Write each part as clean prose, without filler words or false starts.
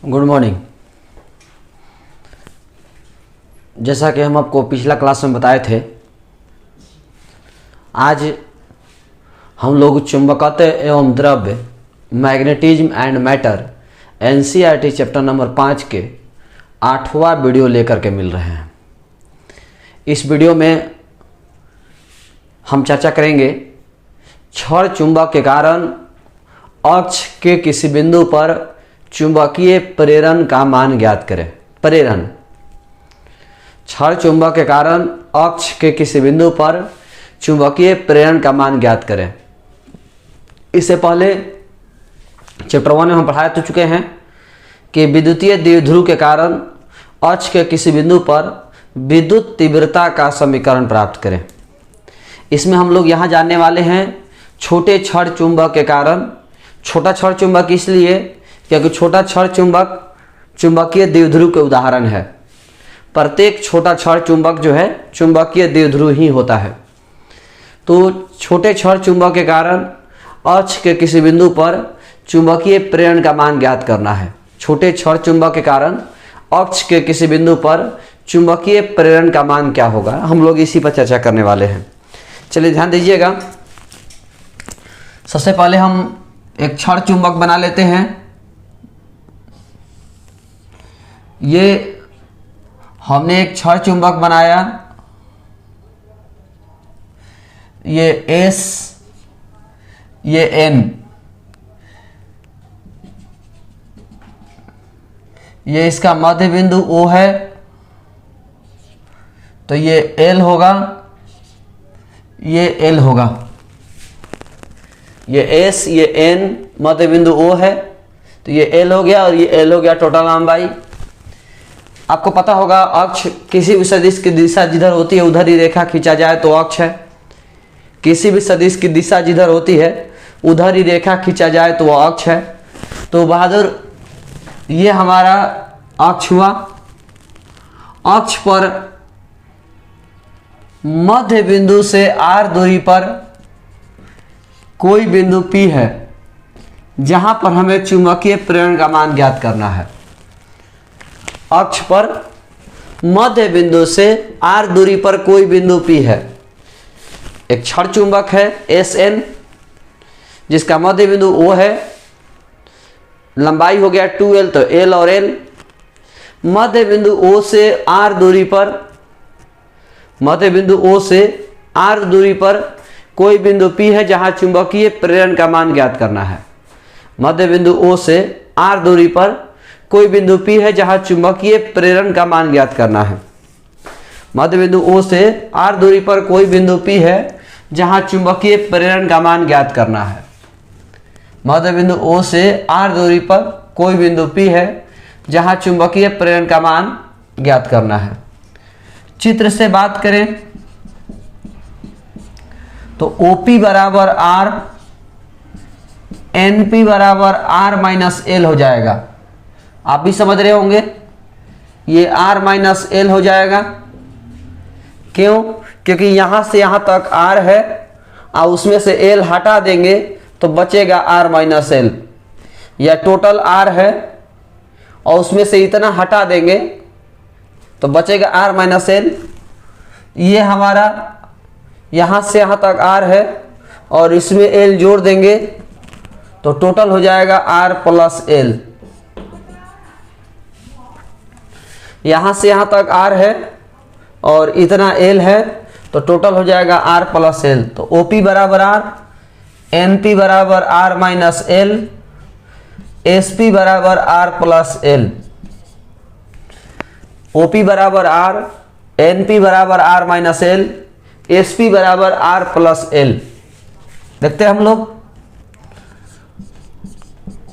Good morning. जैसा कि हम आपको पिछला क्लास में बताए थे, आज हम लोग चुंबकत्व एवं द्रव्य, magnetism and matter, NCERT chapter number 5 के 8वां वीडियो लेकर के मिल रहे हैं। इस वीडियो में हम चर्चा करेंगे क्षण चुंबक के कारण अक्ष के किसी बिंदु पर चुंबकीय प्रेरण का मान ज्ञात करें। प्रेरण, क्षण चुंबक के कारण अक्ष के किसी बिंदु पर चुंबकीय प्रेरण का मान ज्ञात करें। इससे पहले चैप्टर 1 में हम पढ़ा तो चुके हैं कि विद्युतीय द्विध्रुव के कारण अक्ष के किसी बिंदु पर विद्युत तीव्रता का समीकरण प्राप्त करें। इसमें हम लोग यहाँ जानने वाले हैं छोटे क्षण चुंबक के कारण। छोटा क्षण चुंबक इसलिए क्योंकि छोटा क्षण चुंबक चुंबकीय द्विध्रुव के उदाहरण है। प्रत्येक छोटा क्षण चुंबक जो है चुंबकीय द्विध्रुव ही होता है। तो छोटे क्षण चुंबक के कारण अक्ष के किसी बिंदु पर चुंबकीय प्रेरण का मान ज्ञात करना है। छोटे क्षण चुंबक के कारण अक्ष के किसी बिंदु पर चुंबकीय प्रेरण का मान क्या होगा, हम लोग इसी पर चर्चा करने वाले हैं। चलिए ध्यान दीजिएगा। सबसे पहले हम एक क्षण चुंबक बना लेते हैं। ये हमने एक क्षण चुंबक बनाया, ये S, ये N, ये इसका मध्य बिंदु O है, तो ये L होगा, ये L होगा। ये S, ये N, मध्य बिंदु O है, तो ये L हो गया और ये L हो गया टोटल लंबाई। आपको पता होगा अक्ष किसी भी सदिश की दिशा जिधर होती है उधर ही रेखा खींचा जाए तो अक्ष है। किसी भी सदिश की दिशा जिधर होती है उधर ही रेखा खींचा जाए तो वह अक्ष है। तो बहादुर, ये हमारा अक्ष हुआ। अक्ष पर मध्य बिंदु से r दूरी पर कोई बिंदु P है जहां पर हमें चुंबकीय प्रेरण का मान ज्ञात करना है। अक्ष पर मध्य बिंदु से r दूरी पर कोई बिंदु P है। एक क्षण चुंबक है Sn जिसका मध्य बिंदु O है, लंबाई हो गया 2l, तो L और L। मध्य बिंदु O से r दूरी पर, मध्य बिंदु O से r दूरी पर कोई बिंदु P है जहां चुंबकीय प्रेरण का मान ज्ञात करना है। मध्य बिंदु O से r दूरी पर कोई बिंदु P है जहां चुंबकीय प्रेरण का मान ज्ञात करना है। मध्य बिंदु O से r दूरी पर कोई बिंदु P है जहां चुंबकीय प्रेरण का मान ज्ञात करना है। मध्य बिंदु O से r दूरी पर कोई बिंदु P है जहां चुंबकीय प्रेरण का मान ज्ञात करना है। चित्र से बात करें तो OP बराबर R, NP बराबर R माइनस L हो जाएगा। आप भी समझ रहे होंगे, ये R माइनस L हो जाएगा। क्यों? क्योंकि यहां से यहां तक R है और उसमें से L हटा देंगे तो बचेगा R माइनस L। यह टोटल R है और उसमें से इतना हटा देंगे तो बचेगा R माइनस L। ये हमारा यहां से यहां तक R है और इसमें L जोड़ देंगे तो टोटल हो जाएगा R प्लस L। यहां से यहां तक R है और इतना L है तो टोटल हो जाएगा R प्लस L। तो OP बराबर R, NP बराबर R माइनस L, SP बराबर R प्लस L। OP बराबर R, NP बराबर R माइनस L, SP बराबर R प्लस L। देखते हैं हम लोग।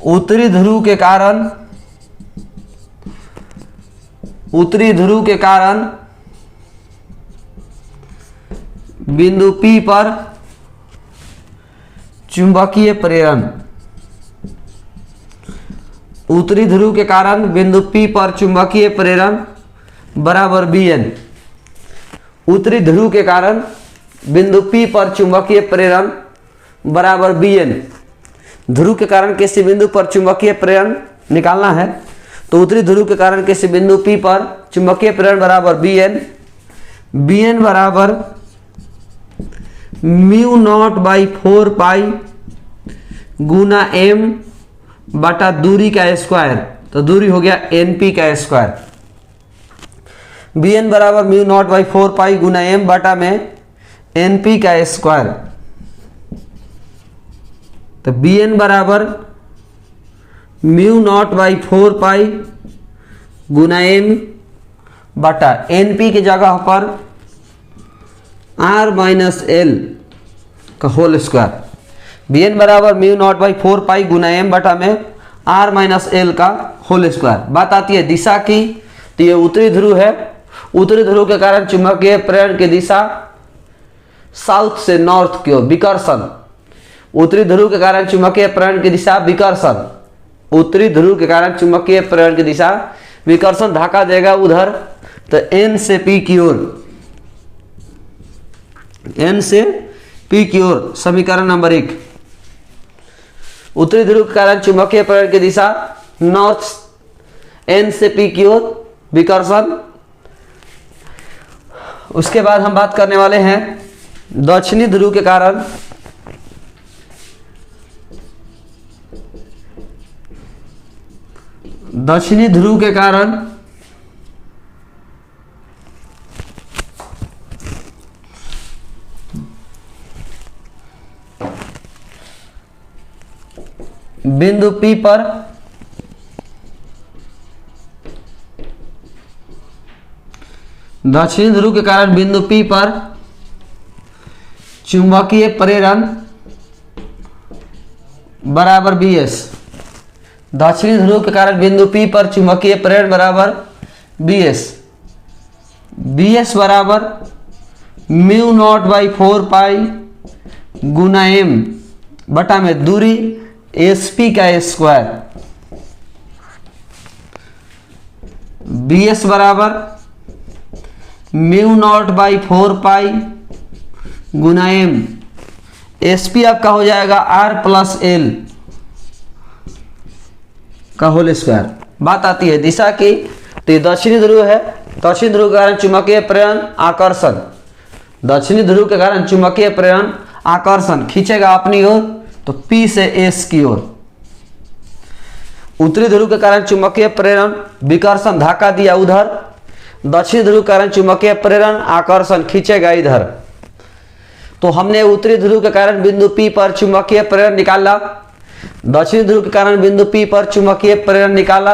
उत्तरी ध्रुव के कारण बिंदु P पर चुंबकीय प्रेरण, उत्तरी ध्रुव के कारण बिंदु P पर चुंबकीय प्रेरण बराबर Bn। उत्तरी ध्रुव के कारण बिंदु P पर चुंबकीय प्रेरण बराबर Bn। ध्रुव के कारण किसी बिंदु पर चुंबकीय प्रेरण निकालना है तो उत्तरी ध्रुव के कारण किसी बिंदु P पर चुंबकीय प्रेरण बराबर Bn बराबर म्यू नॉट बाई 4 पाई गुना m बटा दूरी का स्क्वायर, तो दूरी हो गया np का स्क्वायर। Bn बराबर म्यू नॉट बाई 4 पाई गुना m बटा में np का स्क्वायर, तो Bn बराबर म्यू नॉट बाई 4 पाई गुना m बटा np की जगह पर r माइनस एल का होल स्क्वायर। Bn बराबर म्यू नॉट बाई 4 पाई गुना m बटा में r माइनस एल का होल स्क्वायर। बात आती है दिशा की, तो ये उत्तरी ध्रुव है। उत्तरी ध्रुव के कारण चुंबकीय प्रेरण की दिशा साउथ से नॉर्थ की ओर विकर्षण। उत्तरी ध्रुव के कारण चुंबकीय प्रेरण की दिशा विकर्षण। उत्तरी ध्रुव के कारण चुंबकीय प्रेरण की दिशा विकर्षण धक्का देगा उधर, तो n से p की ओर, n से p की ओर। समीकरण नंबर 1। उत्तरी ध्रुव के कारण चुंबकीय प्रेरण की दिशा नॉर्थ, n से p की ओर विकर्षण। उसके बाद हम बात करने वाले हैं दक्षिणी ध्रुव के कारण दक्षिणी ध्रुव के कारण बिंदु P पर दक्षिणी ध्रुव के कारण बिंदु P पर चुंबकीय प्रेरण बराबर Bs। दक्षिणी ध्रुव के कारण बिंदु P पर चुंबकीय प्रेरण बराबर Bs। Bs बराबर म्यू नॉट बाई 4 पाई गुना m बटा में दूरी sp का स्क्वायर। Bs बराबर म्यू नॉट बाई 4 पाई गुना m, sp आपका हो जाएगा r प्लस एल का होल स्क्वायर। बात आती है दिशा की, तो ये दक्षिणी ध्रुव है। दक्षिणी ध्रुव के कारण चुंबकीय प्रेरण आकर्षण, दक्षिणी ध्रुव के कारण चुंबकीय प्रेरण आकर्षण खींचेगा अपनी ओर, तो P से S की ओर। उत्तरी ध्रुव के कारण चुंबकीय प्रेरण विकर्षण धक्का दिया उधर, दक्षिणी ध्रुव के कारण चुंबकीय प्रेरण आकर्षण खींचेगा इधर। तो हमने उत्तरी ध्रुव के कारण बिंदु P पर चुंबकीय प्रेरण निकाला, दक्षिणी ध्रुव के कारण बिंदु P पर चुंबकीय प्रेरण निकाला।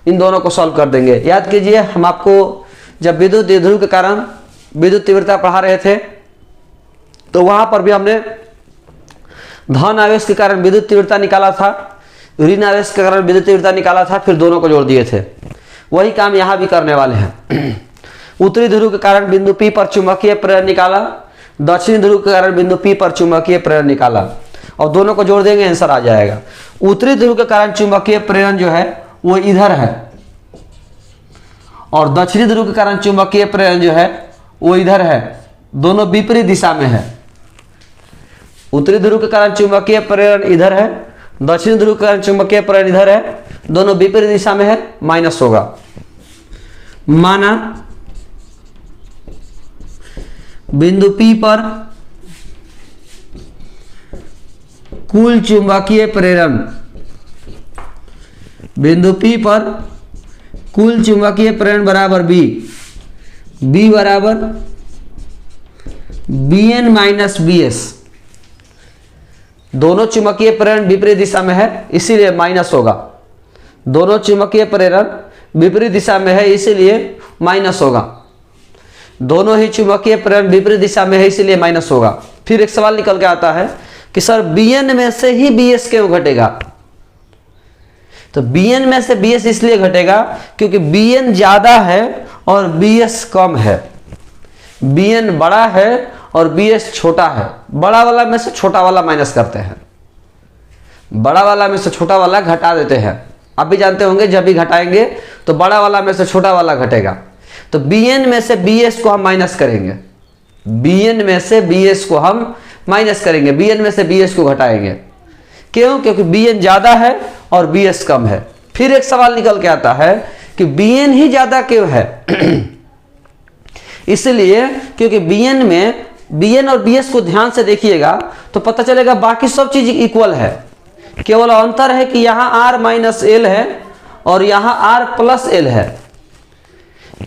इन दोनों को सॉल्व कर देंगे। याद कीजिए, हम आपको जब विद्युत द्विध्रुव के कारण विद्युत तीव्रता पढ़ा रहे थे, तो वहां पर भी हमने धन आवेश के कारण विद्युत तीव्रता निकाला था, ऋण आवेश के कारण विद्युत तीव्रता निकाला था, फिर दोनों को जोड़ दिए थे। वही काम यहां भी करने वाले हैं। उत्तरी ध्रुव के कारण बिंदु P पर चुंबकीय प्रेरण निकाला, दक्षिणी ध्रुव के कारण बिंदु P पर चुंबकीय प्रेरण निकाला, और दोनों को जोड़ देंगे, आंसर आ जाएगा। उत्तरी ध्रुव के कारण चुंबकीय प्रेरण जो है वो इधर है, और दक्षिणी ध्रुव के कारण चुंबकीय प्रेरण जो है वो इधर है, दोनों विपरीत दिशा में है। उत्तरी ध्रुव के कारण चुंबकीय प्रेरण इधर है, दक्षिणी ध्रुव के कारण चुंबकीय प्रेरण इधर है, दोनों विपरीत दिशा में है, माइनस होगा। माना बिंदु P पर कुल चुंबकीय प्रेरण, बिंदु P पर कुल चुंबकीय प्रेरण बराबर B, B बराबर Bn माइनस Bs। दोनों चुंबकीय प्रेरण विपरीत दिशा में है, इसीलिए माइनस होगा। दोनों चुंबकीय प्रेरण विपरीत दिशा में है, इसीलिए माइनस होगा। दोनों ही चुंबकीय प्रेरण विपरीत दिशा में है, इसीलिए माइनस होगा। फिर एक सवाल निकल के आता है कि सर Bn में से ही Bs क्यों घटेगा? तो Bn में से Bs इसलिए घटेगा क्योंकि Bn ज्यादा है और Bs कम है। Bn बड़ा है और Bs छोटा है। बड़ा वाला में से छोटा वाला माइनस करते हैं, बड़ा वाला में से छोटा वाला घटा देते हैं। आप भी जानते होंगे, जब भी घटाएंगे तो बड़ा वाला में से छोटा वाला घटेगा। तो Bn में से Bs को हम माइनस करेंगे, Bn में से Bs को हम माइनस करेंगे, Bn में से Bs को घटाएंगे। क्यों? क्योंकि Bn ज्यादा है और Bs कम है। फिर एक सवाल निकल के आता है कि bn ही ज्यादा क्यों है। इसलिए क्योंकि bn और bs को ध्यान से देखिएगा तो पता चलेगा बाकी सब चीज इक्वल है, केवल अंतर है कि यहाँ r माइनस एल है और यहाँ r प्लस एल है,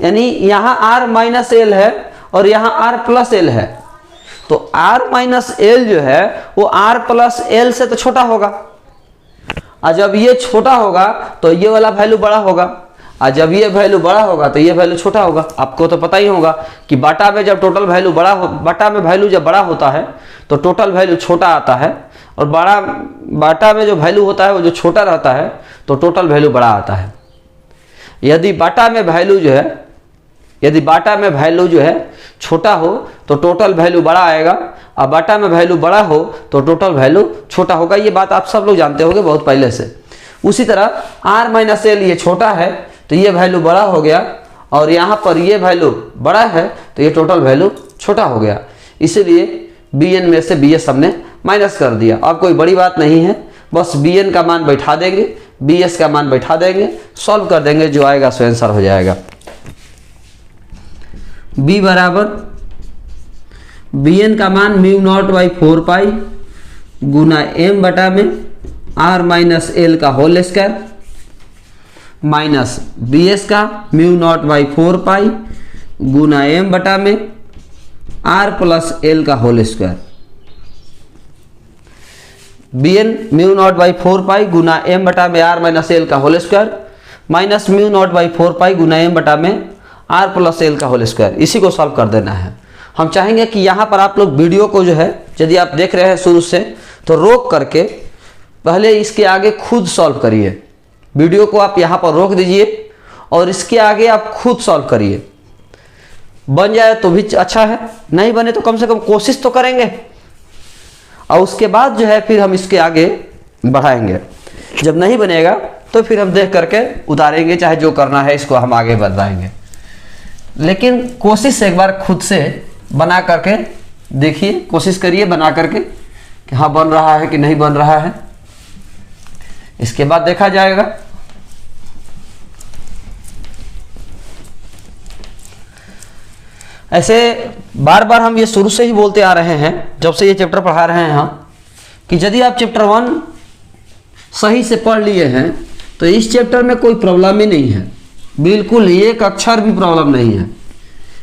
यानी यहाँ r माइनस एल है और यहाँ r प्लस एल है। तो r माइनस एल जो है वो r प्लस एल से तो छोटा होगा, और जब ये छोटा होगा तो ये वाला वैल्यू बड़ा होगा, और जब ये वैल्यू बड़ा होगा तो ये वैल्यू छोटा होगा। आपको तो पता ही होगा कि बाटा में जब टोटल वैल्यू बाटा में वैल्यू जब बड़ा होता है तो टोटल वैल्यू छोटा आता है, और बाटा में जो वैल्यू होता है वो जो छोटा रहता है तो टोटल वैल्यू बड़ा आता है। यदि बाटा में वैल्यू जो है छोटा हो तो टोटल वैल्यू बड़ा आएगा, और बाटा में वैल्यू बड़ा हो तो टोटल वैल्यू छोटा होगा। ये बात आप सब लोग जानते होंगे बहुत पहले से। उसी तरह r माइनस एल ये छोटा है तो ये वैल्यू बड़ा हो गया, और यहाँ पर ये वैल्यू बड़ा है तो ये टोटल वैल्यू छोटा हो गया। इसीलिए bn में से bs हमने माइनस कर दिया। अब कोई बड़ी बात नहीं है, बस bn का मान बैठा देंगे, bs का मान बैठा देंगे, सॉल्व कर देंगे, जो आएगा सो आंसर हो जाएगा। b बराबर bn का मान म्यू नॉट बाई 4 पाई गुना m बटा में r माइनस एल का होल स्क्वायर माइनस bs का म्यू नॉट बाई 4 पाई गुना m बटा में r प्लस एल का whole square. bn mu naught by 4 pi गुना m बटा में r माइनस एल का whole square minus mu naught by 4 pi गुना m बटा में r प्लस एल का होल स्क्वायर। इसी को सॉल्व कर देना है। हम चाहेंगे कि यहाँ पर आप लोग वीडियो को जो है यदि आप देख रहे हैं शुरू से तो रोक करके पहले इसके आगे खुद सॉल्व करिए। वीडियो को आप यहाँ पर रोक दीजिए और इसके आगे आप खुद सॉल्व करिए। बन जाए तो भी अच्छा है, नहीं बने तो कम से कम कोशिश तो करेंगे, और उसके बाद जो है फिर हम इसके आगे बढ़ाएंगे। जब नहीं बनेगा तो फिर हम देख करके उतारेंगे, चाहे जो करना है इसको हम आगे बढ़ाएंगे। लेकिन कोशिश एक बार खुद से बना करके देखिए, कोशिश करिए बना करके कि हाँ बन रहा है कि नहीं बन रहा है, इसके बाद देखा जाएगा। ऐसे बार बार हम ये शुरू से ही बोलते आ रहे हैं, जब से ये चैप्टर पढ़ा रहे हैं हम, कि यदि आप चैप्टर 1 सही से पढ़ लिए हैं तो इस चैप्टर में कोई प्रॉब्लम ही नहीं है, बिल्कुल एक अक्षर भी प्रॉब्लम नहीं है।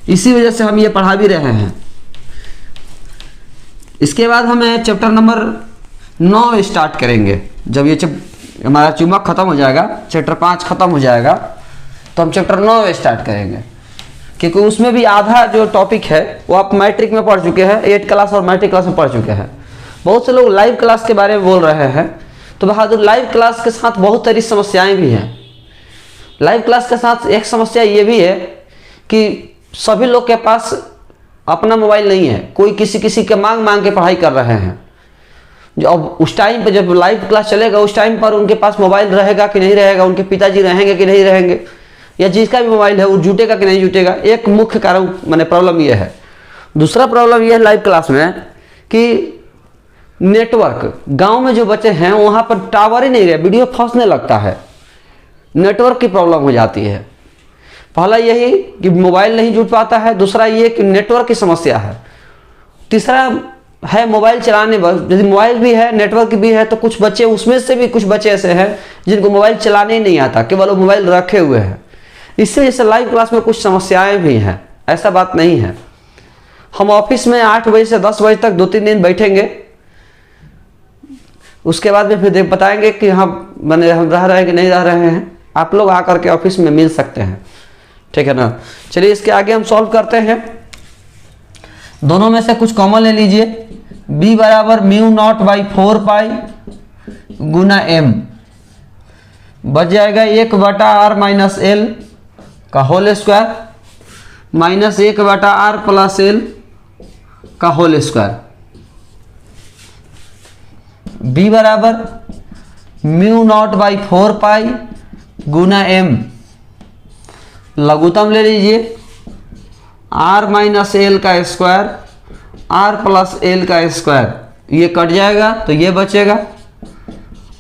इसी वजह से हम ये पढ़ा भी रहे हैं। इसके बाद हमें चैप्टर नंबर 9 स्टार्ट करेंगे। जब ये हमारा चुम्बक खत्म हो जाएगा, चैप्टर 5 खत्म हो जाएगा, तो हम चैप्टर 9 स्टार्ट करेंगे, क्योंकि उसमें भी आधा जो टॉपिक है वो आप मैट्रिक में पढ़ चुके हैं, 8 क्लास और मैट्रिक क्लास में पढ़ चुके हैं। बहुत से लोग लाइव क्लास के बारे में बोल रहे हैं, तो बहादुर लाइव क्लास के साथ बहुत सारी समस्याएं भी हैं। लाइव क्लास के साथ एक समस्या ये भी है कि सभी लोग के पास अपना मोबाइल नहीं है, कोई किसी के मांग के पढ़ाई कर रहे हैं। जो अब उस टाइम पर जब लाइव क्लास चलेगा उस टाइम पर उनके पास मोबाइल रहेगा कि नहीं रहेगा, उनके पिताजी रहेंगे कि नहीं रहेंगे, या जिसका भी मोबाइल है वो जुटेगा कि नहीं जुटेगा, एक मुख्य कारण माने प्रॉब्लम ये है। दूसरा प्रॉब्लम ये है लाइव क्लास में कि नेटवर्क, गांव में जो बच्चे हैं वहाँ पर टावर ही नहीं रहे, वीडियो फंसने लगता है, नेटवर्क की प्रॉब्लम हो जाती है। पहला यही कि मोबाइल नहीं जुट पाता है, दूसरा ये कि नेटवर्क की समस्या है, तीसरा है मोबाइल चलाने। यदि मोबाइल भी है नेटवर्क भी है तो कुछ बच्चे, उसमें से भी कुछ बच्चे ऐसे हैं जिनको मोबाइल चलाने ही नहीं आता, केवल वो मोबाइल रखे हुए हैं। इससे जैसे लाइव क्लास में कुछ समस्याएं भी हैं, ऐसा बात नहीं है। हम ऑफिस में 8 बजे से 10 बजे तक 2-3 दिन बैठेंगे, उसके बाद में फिर बताएंगे कि हम रह रहे हैं कि नहीं रह रहे हैं। आप लोग आकर के ऑफिस में मिल सकते हैं, ठीक है ना। चलिए इसके आगे हम सॉल्व करते हैं। दोनों में से कुछ कॉमन ले लीजिए। b बराबर म्यू नॉट बाई 4 पाई गुना m बच जाएगा 1 बटा r माइनस एल का होल स्क्वायर माइनस 1 बटा r प्लस एल का होल स्क्वायर। b बराबर म्यू नॉट बाई 4 पाई गुना m, लघुत्तम ले लीजिए r माइनस एल का स्क्वायर r प्लस एल का स्क्वायर, ये कट जाएगा तो ये बचेगा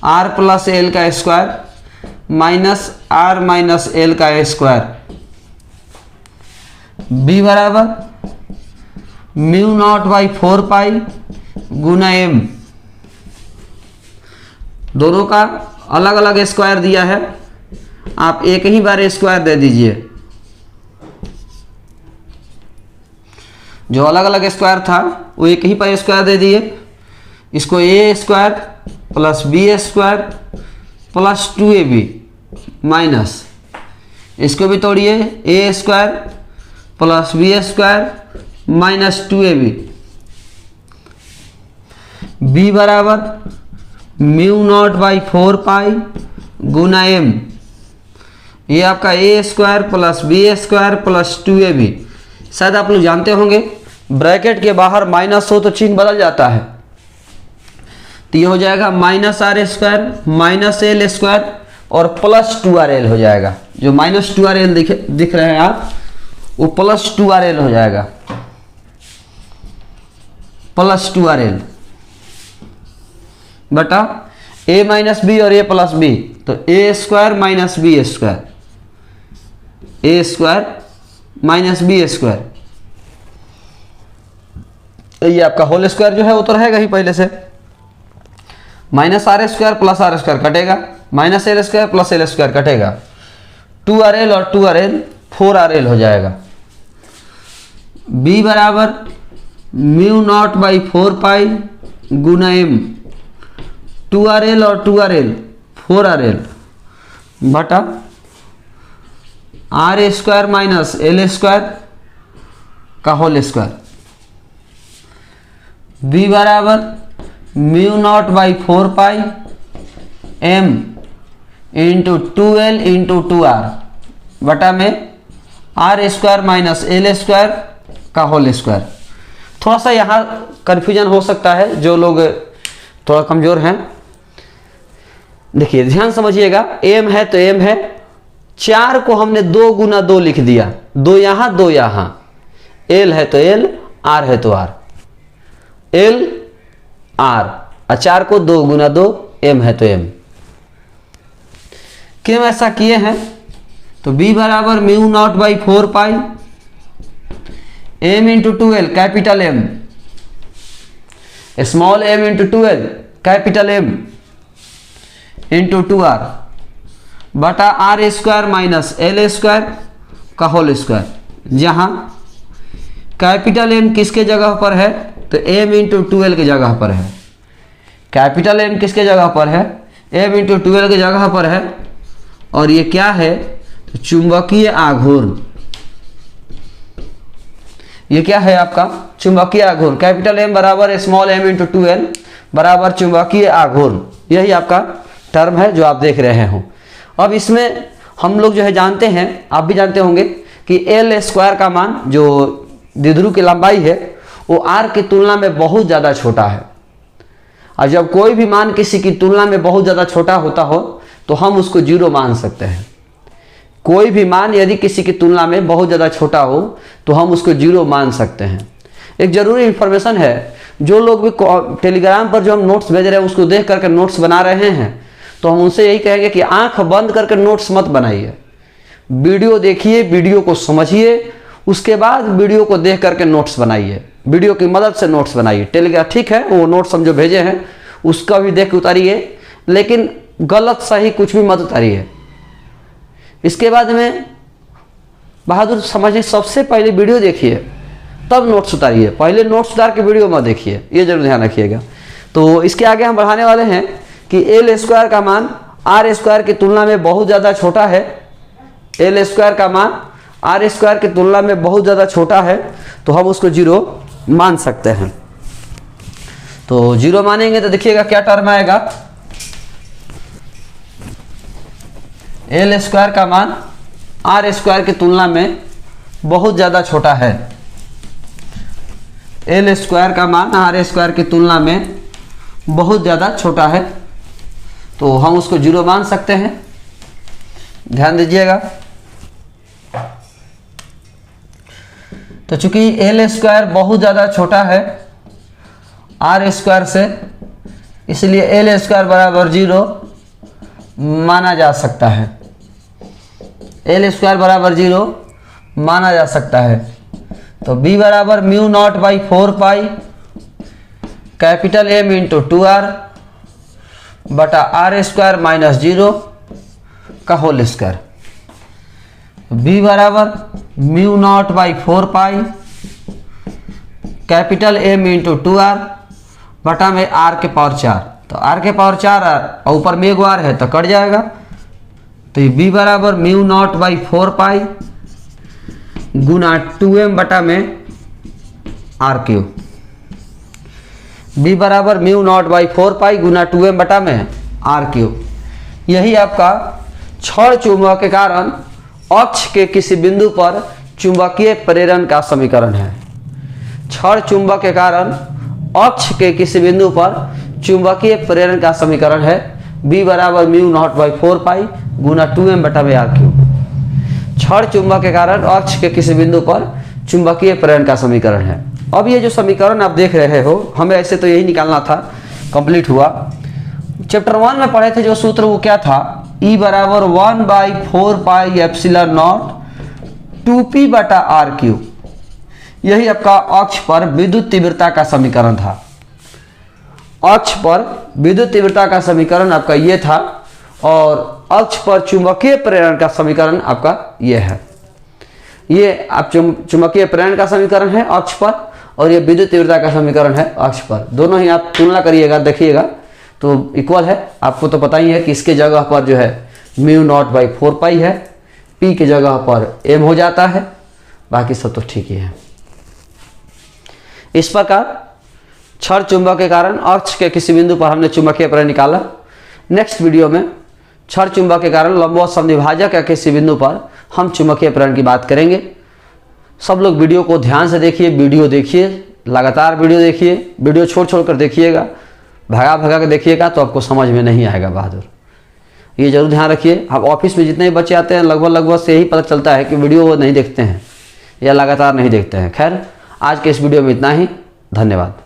r प्लस एल का square minus are minus l का स्क्वायर, बी बराबर म्यू नॉट बाई 4 पाई गुना एम। दोनों का अलग अलग स्क्वायर दिया है, आप एक ही बार स्क्वायर दे दीजिए। जो अलग अलग स्क्वायर था वो एक ही पर स्क्वायर दे दिए। इसको A square plus B square plus 2ab minus, इसको भी तोड़िए, A square plus B square minus 2ab, B बराबर म्यू नॉट बाई 4 पाई गुना एम। ये आपका A square plus B square plus 2ab। शायद आप लोग जानते होंगे ब्रैकेट के बाहर माइनस हो तो चिन्ह बदल जाता है, तो ये हो जाएगा minus are square minus L square और प्लस 2rl हो जाएगा। जो माइनस 2rl दिख रहे हैं आप, वो प्लस 2rl हो जाएगा, प्लस 2rl बटा ए माइनस बी और ए प्लस बी, तो ए स्क्वायर माइनस बी स्क्वायर, ए स्क्वायर माइनस बी स्क्वायर। तो ये आपका होल स्क्वायर जो है वो तो रहेगा ही पहले से, minus are square plus R square कटेगा, minus L square plus L square कटेगा, 2rl और 2rl 4rl हो जाएगा। बी बराबर म्यू नॉट बाई 4 पाई गुना एम, 2rl और 2rl 4rl बटा are square minus L square का होल स्क्वायर। बी बराबर mu naught by 4 pi M into 2l into 2r बटा में R square minus L square का whole square. थोड़ा सा यहाँ कन्फ्यूजन हो सकता है, जो लोग थोड़ा कमज़ोर हैं। देखिए ध्यान समझिएगा, एम है तो एम है, 4 को हमने 2 गुना 2 लिख दिया, 2 यहाँ 2 यहाँ, एल है तो एल, आर है तो आर, एल आर, 4 को 2 गुना 2, एम है तो एम। क्यों ऐसा किए हैं? तो बी बराबर mu naught by 4 pi M into 2l capital m, small m into 2l capital m into 2r बटा are square minus L square का होल स्क्वायर, जहां कैपिटल एम किसके जगह पर है? तो एम इंटू 2l की जगह पर है। कैपिटल एम किसके जगह पर है? एम इंटू 2l की जगह पर है। और ये क्या है? तो चुंबकीय आघूर्ण। ये क्या है आपका? चुंबकीय आघूर्ण। कैपिटल एम बराबर स्मॉल एम इंटू 2l बराबर चुंबकीय आघूर्ण, यही आपका टर्म है जो आप देख रहे हो। अब इसमें हम लोग जो है जानते हैं, आप भी जानते होंगे कि एल स्क्वायर का मान, जो द्विध्रुव की लंबाई है, वो आर की तुलना में बहुत ज़्यादा छोटा है। और जब कोई भी मान किसी की तुलना में बहुत ज़्यादा छोटा होता हो तो हम उसको जीरो मान सकते हैं। कोई भी मान यदि किसी की तुलना में बहुत ज़्यादा छोटा हो तो हम उसको जीरो मान सकते हैं। एक ज़रूरी इन्फॉर्मेशन है, जो लोग भी टेलीग्राम पर जो हम नोट्स भेज रहे हैं उसको देख करके नोट्स बना रहे हैं, तो हम उनसे यही कहेंगे कि आंख बंद करके नोट्स मत बनाइए। वीडियो देखिए, वीडियो को समझिए, उसके बाद वीडियो को देख करके नोट्स बनाइए। वीडियो की मदद से नोट्स बनाइए। टेलीग्राम ठीक है, वो नोट्स हम जो भेजे हैं उसका भी देख के उतारिए, लेकिन गलत सही कुछ भी मत उतारिए। इसके बाद में बहादुर समझिए, सबसे पहले वीडियो देखिए तब नोट्स उतारिए, पहले नोट्स उतार के वीडियो मत देखिए, ये जरूर ध्यान रखिएगा। तो इसके आगे हम बढ़ाने वाले हैं कि एल स्क्वायर का मान आर स्क्वायर की तुलना में बहुत ज़्यादा छोटा है। एल स्क्वायर का मान आर स्क्वायर की तुलना में बहुत ज़्यादा छोटा है, तो हम उसको जीरो मान सकते हैं। तो जीरो मानेंगे तो देखिएगा क्या टर्म आएगा। एल स्क्वायर का मान आर स्क्वायर की तुलना में बहुत ज़्यादा छोटा है। एल स्क्वायर का मान आर स्क्वायर की तुलना में बहुत ज़्यादा छोटा है, तो हम उसको जीरो मान सकते हैं। ध्यान दीजिएगा। तो चूंकि एल स्क्वायर बहुत ज़्यादा छोटा है आर स्क्वायर से, इसलिए एल स्क्वायर बराबर जीरो, माना जा सकता है, एल स्क्वायर बराबर 0 माना जा सकता है। तो बी बराबर mu naught by 4 pi capital m into 2r बटा आर स्क्वायर माइनस 0 का होल स्क्वायर। बी बराबर mu naught by 4 pi capital m into 2r बटा में r के पावर 4। तो r के पावर 4 और ऊपर में एक r है तो कट जाएगा। तो ये b बराबर mu naught by 4 pi Guna 2m बटा में r क्यूब। b बराबर mu naught by 4 pi Guna 2m बटा में r क्यूब। यही आपका क्षण चुंबक के कारण अक्ष के किसी बिंदु पर चुंबकीय प्रेरण का समीकरण है। क्षण चुंबक के कारण अक्ष के किसी बिंदु पर चुंबकीय प्रेरण का समीकरण है b बराबर mu naught by 4 pi Guna 2m बटा में r क्यूब। क्षण चुंबक के कारण अक्ष के किसी बिंदु पर चुंबकीय प्रेरण का समीकरण है। अब ये जो समीकरण आप देख रहे हो, हमें ऐसे तो यही निकालना था, कंप्लीट हुआ। चैप्टर 1 में पढ़े थे जो सूत्र, वो क्या था, E बराबर 1 by 4 pi epsilon not 2p बटा r क्यूब। यही आपका अक्ष पर विद्युत तीव्रता का समीकरण था। अक्ष पर विद्युत तीव्रता का समीकरण आपका ये था और अक्ष पर चुंबकीय प्रेरण का समीकरण आपका ये है। ये आप चुंबकीय प्रेरण का समीकरण है अक्ष पर और ये विद्युत तीव्रता का समीकरण है अक्ष पर। दोनों ही आप तुलना करिएगा, देखिएगा तो इक्वल है। आपको तो पता ही है कि इसके जगह पर जो है म्यू नॉट बाई 4 पाई है, पी की जगह पर एम हो जाता है, बाकी सब तो ठीक ही है। इस प्रकार क्षण चुंबक के कारण अक्ष के किसी बिंदु पर हमने चुंबकीय प्रेरण निकाला। नेक्स्ट वीडियो में क्षण चुंबक के कारण लंबवत समद्विभाजक के किसी बिंदु पर हम चुंबकीय प्रेरण की बात करेंगे। सब लोग वीडियो को ध्यान से देखिए, वीडियो देखिए, लगातार वीडियो देखिए, वीडियो छोड़ छोड़ कर देखिएगा, भगा भगा के देखिएगा तो आपको समझ में नहीं आएगा बहादुर। ये जरूर ध्यान रखिए। अब ऑफिस में जितने भी बच्चे आते हैं लगभग से यही पता चलता है कि वीडियो वो नहीं देखते हैं या लगातार नहीं देखते हैं। खैर, आज के इस वीडियो में इतना ही। धन्यवाद।